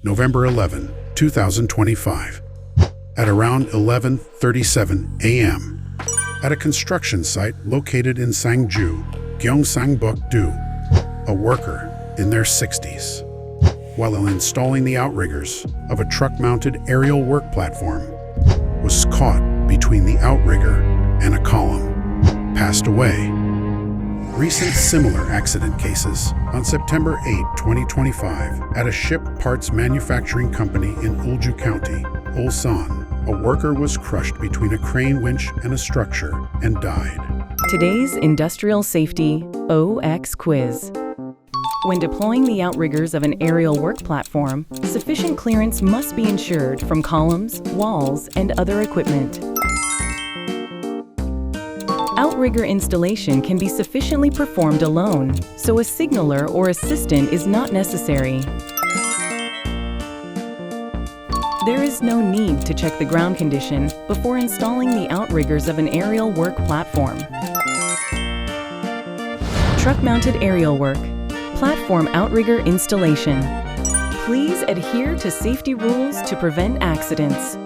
November 11, 2025, at around 11:37 a.m. at a construction site located in Sangju, Gyeongsangbuk-do. A worker in their 60s, while installing the outriggers of a truck-mounted aerial work platform, was caught between the outrigger and a column, passed away. Recent similar accident cases on September 8, 2025, at a ship parts manufacturing company in Ulju County, Ulsan. A worker was crushed between a crane winch and a structure and died. Today's Industrial Safety OX Quiz. When deploying the outriggers of an aerial work platform, sufficient clearance must be ensured from columns, walls, and other equipment. Outrigger installation can be sufficiently performed alone, so a signaler or assistant is not necessary. There is no need to check the ground condition before installing the outriggers of an aerial work platform. Truck-mounted aerial work. Platform outrigger installation. Please adhere to safety rules to prevent accidents.